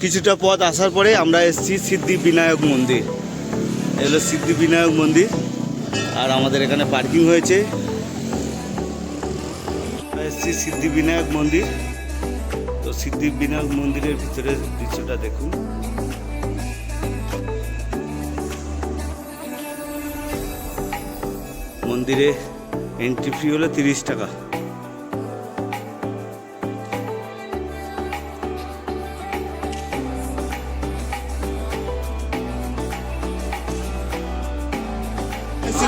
কিছুটা পথ আসার পরে আমরা এসেছি সিদ্ধিবিনায়ক মন্দির। এগুলো সিদ্ধিবিনায়ক মন্দির, আর আমাদের এখানে পার্কিং হয়েছে। এসেছি সিদ্ধিবিনায়ক মন্দির। তো সিদ্ধিবিনায়ক মন্দিরের ভিতরের দৃশ্যটা দেখুন। মন্দিরে এন্ট্রি ফি হলো 30 টাকা।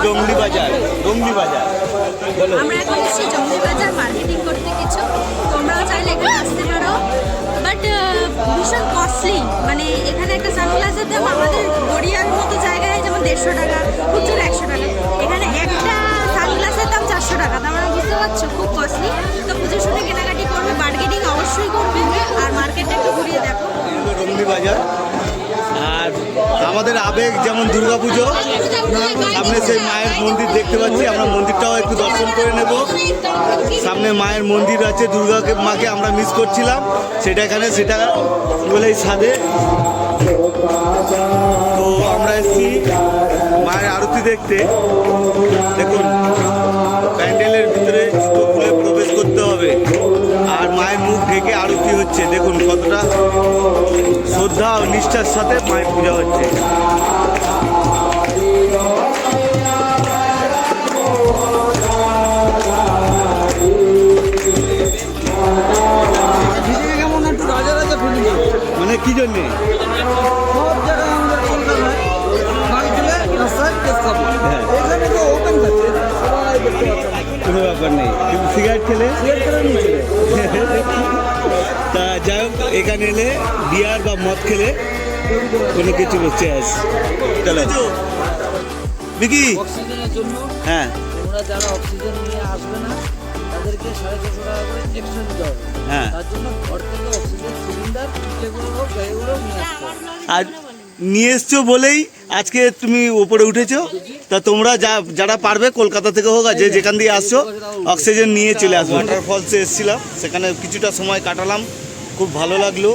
জঙ্গলি বাজার, জঙ্গলি বাজার। আমরা এখন এসেছি জঙ্গলি বাজার মার্কেটিং করতে কিছু। তোমরাও চাইলে এখানে আসতে পারো, বাট ভীষণ কস্টলি। মানে এখানে একটা সানগ্লাসের দাম আমাদের গড়িয়ার মতো জায়গায় যেমন 150 টাকা, খুচরো 100 টাকা, এখানে একটা সানগ্লাসের দাম 400 টাকা। তোমরা বুঝতে পারছো খুব কস্টলি। তো বুঝে শুনে কেনাকাটি করবে, বার্গেনিং অবশ্যই করবে, আর মার্কেটটা একটু ঘুরিয়ে দেখো। জঙ্গলি বাজার। আর আমাদের আবেগ যেমন দুর্গাপুজো, সামনে সেই মায়ের মন্দির দেখতে পাচ্ছি, আমরা মন্দিরটাও একটু দর্শন করে নেব। সামনে মায়ের মন্দির আছে, দুর্গাকে মাকে আমরা মিস করছিলাম, সেটা এখানে সেটা বলেই সাধে। তো আমরা এসেছি মায়ের আরতি দেখতে। দেখুন প্যান্ডেলের ভিতরে জুতো খুলে প্রবেশ করতে হবে, আর মায়ের মুখ ঢেকে আরতি হচ্ছে। দেখুন কতটা শ্রদ্ধা ও নিষ্ঠার সাথে মায়ের পূজা হচ্ছে। মানে কি জন্যে? কোনো ব্যাপার নেই, কিন্তু সিগারেট খেলে তা যাই হোক, এখানে এলে বিয়ার বা মদ খেলে কোনো কিছু বসছে আস। চলো বিকি। অক্সিজেনের জন্য হ্যাঁ, তোমরা যারা অক্সিজেন নিয়ে আসবে না তাদেরকে 650 টাকা করে এক্সট্রা দিতে হবে। হ্যাঁ। তার জন্য ঘর থেকে অক্সিজেন সিলিন্ডার পিঠেগুলো হোক গাড়িগুলো নিয়ে আসতে হবে। আর নিয়ে এসছো বলেই আজকে তুমি ওপরে উঠেছো। তা তোমরা যারা পারবে কলকাতা থেকে হোক, আর যে যেখান দিয়ে আসছো অক্সিজেন নিয়ে চলে আসবো। ওয়াটার ফলসে এসেছিলাম, সেখানে কিছুটা সময় কাটালাম, খুব ভালো লাগলো।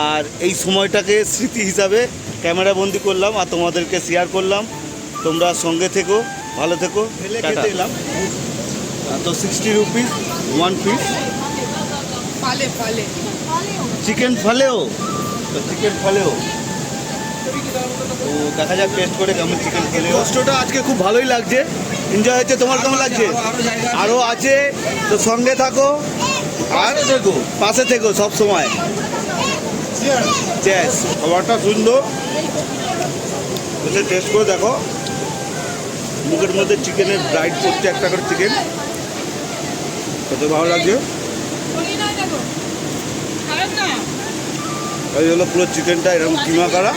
আর এই সময়টাকে স্মৃতি হিসাবে ক্যামেরা বন্দি করলাম আর তোমাদেরকে শেয়ার করলাম। তোমরা সঙ্গে থেকো, ভালো থেকো। খেতে এলাম। তো 60 রুপিস 1 পিস। চিকেন ফালেও, তো চিকেন ফালেও। তো দেখা যাক টেস্ট করে কেমন চিকেন খেলে। কষ্টটা আজকে খুব ভালোই লাগছে, এনজয় হচ্ছে। তোমার কেমন লাগছে? আরও আছে, তো সঙ্গে থাকো আর দেখো, পাশে থেকো সব সময়। চেস খাবারটা সুন্দর, টেস্ট করে দেখো। মুখের মধ্যে চিকেনের ব্রাইড করছে, একটা করে চিকেন, কত ভালো লাগছে। এই হলো পুরো চিকেনটা এরকম কিমা করা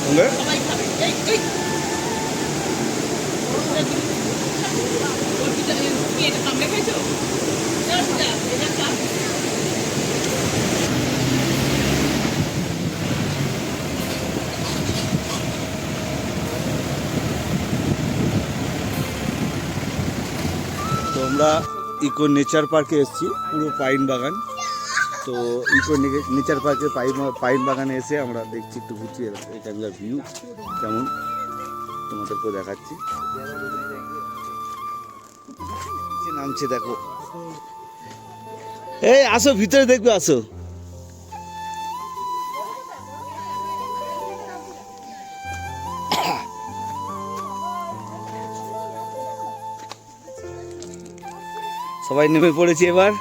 সঙ্গে। তো আমরা ইকো নেচার পার্কে এসেছি, পুরো পাইন বাগান। তো ইকো নেচার পার্কে পাইন বাগানে এসে আমরা দেখছি, একটু ঘুরছি, এখানকার ভিউ কেমন তোমাদেরকেও দেখাচ্ছি। নামছে দেখো, এই আসো ভিতরে দেখবে, আসো। সবাই নেমে পড়েছি এবার।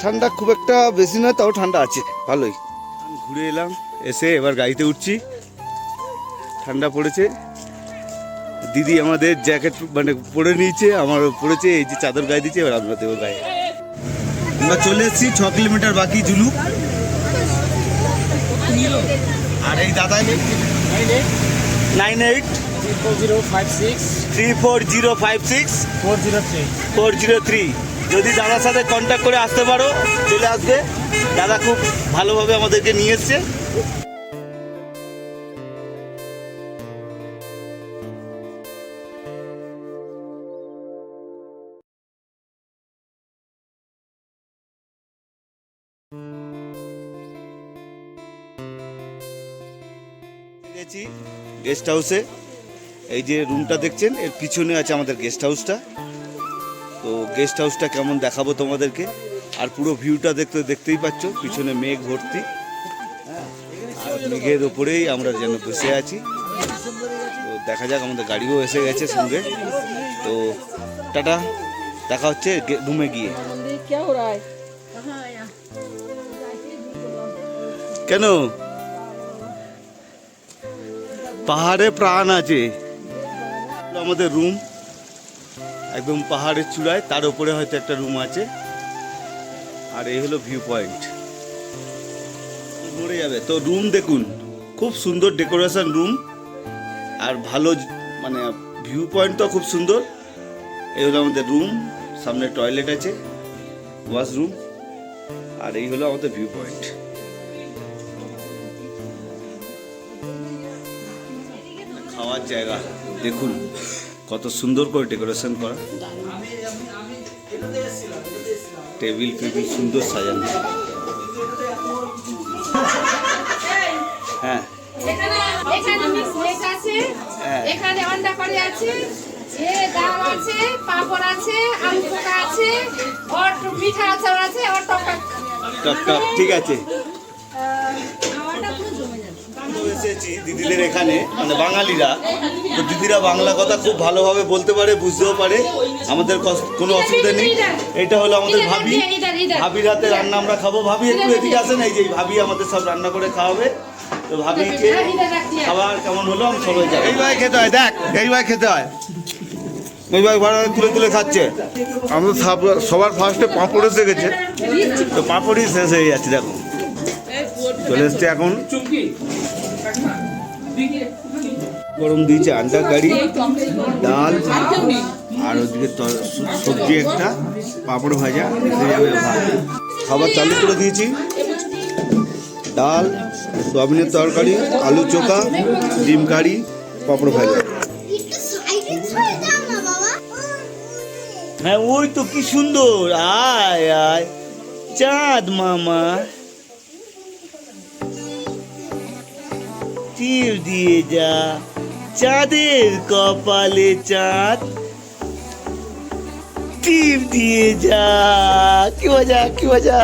ঠান্ডা খুব একটা বেশি নয়, তাও ঠান্ডা আছে ভালোই। ঘুরে এলাম, এসে এবার গাড়িতে উঠছি। ঠান্ডা পড়েছে, দিদি আমাদের জ্যাকেট মানে পরে নিয়েছে, আমার পড়েছে, এই যে চাদর গায়ে দিচ্ছে, এবার আমরা দেবো গায়ে। আমরা চলে এসেছি, 6 কিলোমিটার বাকি জুলুক। আর এই দাদা 983456 যদি দাদার সাথে কন্ট্যাক্ট করে আসতে পারো, চলে আসবে। দাদা খুব ভালোভাবে আমাদেরকে নিয়ে এসছে। গেছি গেস্ট হাউসে। এই যে রুমটা দেখছেন এর পিছনে আছে আমাদের গেস্ট হাউসটা। তো গেস্ট হাউসটা কেমন দেখাবো তোমাদেরকে। আর পুরো ভিউটা দেখতেই পাচ্ছ, পিছনে মেঘ ভর্তি। হ্যাঁ, আর মেঘের ওপরেই আমরা যেন বসে আছি। তো দেখা যাক, আমাদের গাড়িও এসে গেছে সঙ্গে। তো টাটা, দেখা হচ্ছে রুমে গিয়ে। কেন? পাহাড়ে প্রাণ আছে। আমাদের রুম একদম পাহাড়ের চূড়ায়, তার উপরে হয়তো একটা রুম আছে। আর এই হলো ভিউ পয়েন্ট, মরে যাবে। তো রুম দেখুন, খুব সুন্দর ডেকোরেশন রুম, আর ভালো মানে ভিউ পয়েন্ট তো খুব সুন্দর। এই হলো আমাদের রুম, সামনে টয়লেট আছে, ওয়াশরুম, আর এই হলো আমাদের ভিউ পয়েন্ট। খাওয়ার জায়গা দেখুন কত সুন্দর করে ডেকোরেশন করা, টেবিল ফেবিল সুন্দর সাজানো। হ্যাঁ, এখানে অন্ডা করে আছে, ডাল আছে, পাপড় আছে, আলু পোকা আছে, ওর মিঠা আচার আছে, ওর টক টক ঠিক আছে। এসেছি দিদিদের এখানে, মানে বাঙালিরা। তো দিদিরা বাংলা কথা খুব ভালোভাবে বলতে পারে, বুঝতেও পারে, আমাদের কোনো অসুবিধা নেই। এটা হলো আমাদের ভাবি, ভাবির হাতে রান্না আমরা খাবো। ভাবি একটু এদিকে আসেন, এই যে ভাবি আমাদের সব রান্না করে খাওয়াবে। তো ভাবিকে খাবার কেমন হলো আমি সবাই যাই। এইভাবে খেতে হয়, দেখ এইভাবে খেতে হয়। এইভাবে তুলে তুলে খাচ্ছে। আমাদের সবার ফার্স্টে পাঁপড় এসে গেছে, তো পাঁপড়ই শেষ হয়ে যাচ্ছে। দেখো চলে এসছে এখন, গরম দিয়েছে আন্ডার কারি, ডাল, আর ওদিকে সবজি একটা, পাঁপড় ভাজা, এসে যাবে ভাত। খাবার চালু করে দিয়েছি, ডাল, সোয়াবিনের তরকারি, আলু চোখা, ডিম কারি, পাঁপড় ভাজা। হ্যাঁ ওই তো কি সুন্দর, আয় আয় চাঁদ মামা, তীর দিয়ে যা চাঁদের কপালে চাঁদ, তীর দিয়ে যা, কি মজা কি মজা।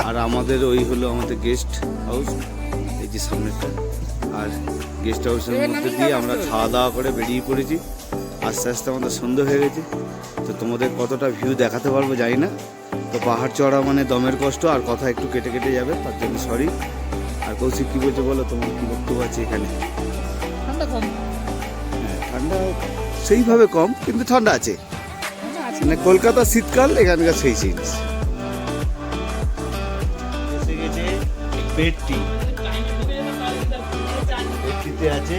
আর আমাদের ওই হলো আমাদের গেস্ট হাউস, এই যে সামনেটা। আর গেস্ট হাউসের মধ্যে দিয়ে আমরা খাওয়া দাওয়া করে বেরিয়ে পড়েছি। আস্তে আস্তে আমাদের সন্ধ্যা হয়ে গেছে। তো তোমাদের কতটা ভিউ দেখাতে পারবো জানি না। তো পাহাড় চড়া মানে দমের কষ্ট, আর কথা একটু কেটে কেটে যাবে, তার জন্য সরি। আর কৌশিক কি বলছে বলো, তোমার কি বক্তব্য আছে এখানে? হ্যাঁ, ঠান্ডা সেইভাবে কম, কিন্তু ঠান্ডা আছে। মানে কলকাতা শীতকাল, এখানকার সেই জিনিস। এসে গেছে পেটটি, পেটটিতে আছে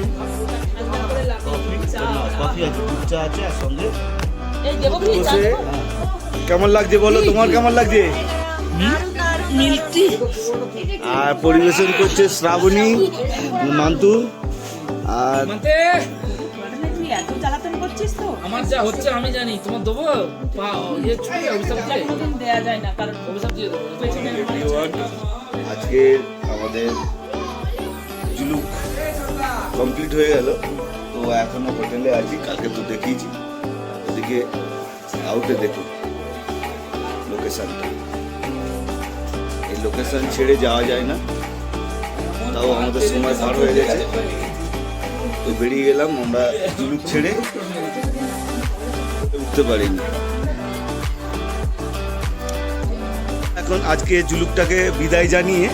কফি আছে, দুধ চা আছে, আর সঙ্গে বসে। কেমন লাগছে বলো, তোমার কেমন লাগছে? আর পরিবেশন করছে শ্রাবণী, মান্তু। আর আমার যা হচ্ছে আমি জানি, তোমার দেবো আজকে আমাদের জুলুক কমপ্লিট হয়ে গেল। তো এখনো হোটেলে আছি, কালকে তো দেখিয়েছি। ওদিকে আউটে দেখুন লোকেশনটা, এই লোকেশন ছেড়ে যাওয়া যায় না। তাও আমাদের সময় পার হয়ে গেছে, তো বেরিয়ে গেলাম আমরা জুলুক ছেড়ে, উঠতে পারিনি। এখন আজকে জুলুকটাকে বিদায় জানিয়ে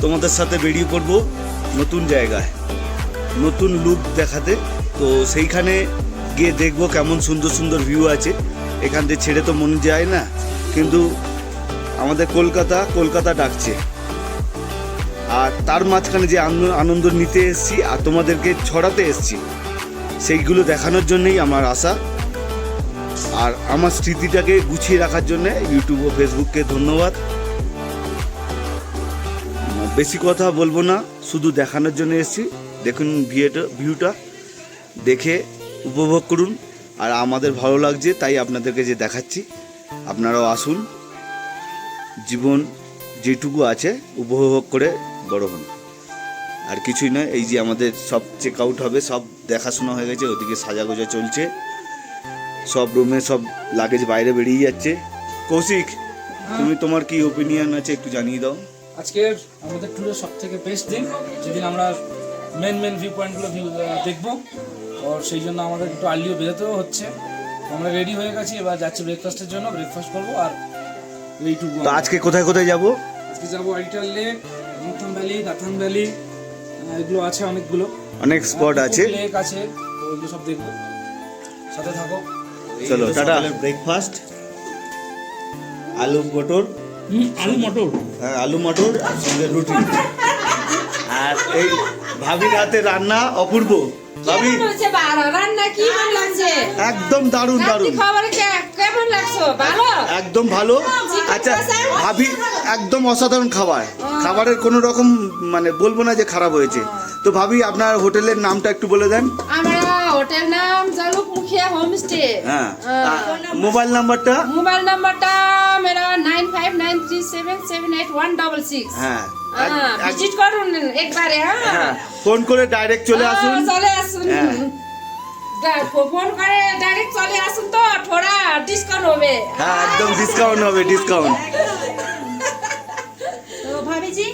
তোমাদের সাথে বেরিয়ে পড়বো নতুন জায়গায়, নতুন লুক দেখাতে। তো সেইখানে গিয়ে দেখবো কেমন সুন্দর সুন্দর ভিউ আছে। এখান থেকে ছেড়ে তো মন যায় না, কিন্তু আমাদের কলকাতা ডাকছে। আর তার মাঝখানে যে আনন্দ নিতে এসেছি আর তোমাদেরকে ছড়াতে এসেছি, সেইগুলো দেখানোর জন্যই আমার আশা। আর আমার স্মৃতিটাকে গুছিয়ে রাখার জন্য ইউটিউব ও ফেসবুককে ধন্যবাদ। বেশি কথা বলবো না, শুধু দেখানোর জন্য এসেছি। দেখুন ভিউটা দেখে উপভোগ করুন। আর আমাদের ভালো লাগছে, তাই আপনাদেরকে যে দেখাচ্ছি। আপনারাও আসুন, জীবন যেটুকু আছে উপভোগ করে বড় হন। আর কিছুই নয়, এই যে আমাদের সব চেক আউট হবে, সব দেখাশোনা হয়ে গেছে, ওদিকে সাজাগোজা চলছে, সব রুমে সব লাগেজ বাইরে বেরিয়ে যাচ্ছে। কৌশিক, তুমি তোমার কি ওপিনিয়ন আছে একটু জানিয়ে দাও। আজকের আমাদের ট্যুরের সব থেকে বেস্ট দিন, যেদিন আমরা মেন ভিউ পয়েন্টগুলো দেখবো। আর সেই জন্য আমাদের একটু আর্লিও বেরোতেও হচ্ছে। আমরা রেডি হয়ে গেছি, এবার যাচ্ছি ব্রেকফাস্টের জন্য, ব্রেকফাস্ট করবো আর এইটুকু। তো আজকে কোথায় কোথায় যাবো? আজকে যাবো আইটাল lake, northern valley, Nathan valley, এগুলো আছে অনেকগুলো, অনেক স্পট আছে, লেক আছে, তো ওইগুলো সব দেখবো, সাথে থাকো। চলো টাটা। ব্রেকফাস্ট আলু মটর, আলু মটর, হ্যাঁ আলু মটর আর সঙ্গে রুটি, আর এই ভাবির হাতে রান্না অপূর্ব। ভাবি রান্না কি লাগছে? একদম দারুণ দারুণ, খবর কেমন লাগছো? ভালো, একদম ভালো। আচ্ছা ভাবি, একদম অসাধারণ খাবার, খাবারের কোনো রকম মানে বলবো না যে খারাপ হয়েছে। তো ভাবি আপনার হোটেলের নামটা একটু বলে দেন। আমার হোটেল নাম জালুক মুখিয়া হোমস্টে। হ্যাঁ, মোবাইল নাম্বারটা? মোবাইল নাম্বারটা মেরা 9593778166। হ্যাঁ, ভিজিট করুন একবারে। হ্যাঁ, ফোন করে ডাইরেক্ট চলে আসুন। চলে আসুন, হ্যাঁ। ফোন করে ডাইরেক্ট চলে আসুন, তো থোড়া ডিসকাউন্ট হবে। হ্যাঁ একদম ডিসকাউন্ট হবে, ডিসকাউন্ট। তো ভাবিজি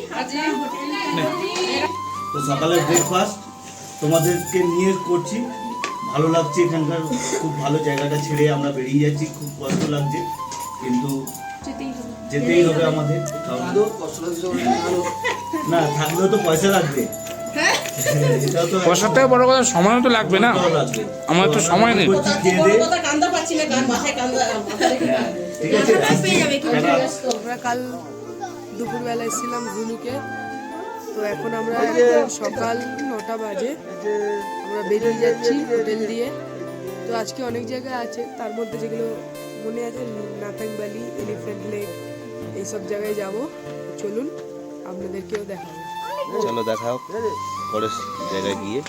তো সকালের ব্রেকফাস্ট তোমাদেরকে নিয়ে করছি, ভালো লাগছে এখানকার, খুব ভালো জায়গাটা ছেড়ে আমরা বেরিয়ে যাচ্ছি, খুব কষ্ট লাগছে কিন্তু যেতেই হবে আমাদের, কারণ না থাকলেও তো পয়সা লাগবে। এটাও তো পয়সার থেকে বড় কথা সময়ও তো লাগবে না, লাগবে, আমার তো সময় নেই। বলছি খেয়ে দে। হ্যাঁ, ঠিক আছে, টাটা। আমরা কাল দুপুরবেলা এসেছিলাম ঝুনুকে, তো এখন আমরা সকাল 9টা বাজে আমরা বেরিয়ে যাচ্ছি হোটেল দিয়ে। তো আজকে অনেক জায়গা আছে, তার মধ্যে যেগুলো মনে আছে নাথাং ভ্যালি, এলিফ্যান্ট লেক, এইসব জায়গায় যাব। চলুন আপনাদেরকেও দেখাবো। চলো দেখাও পরের জায়গায় গিয়ে।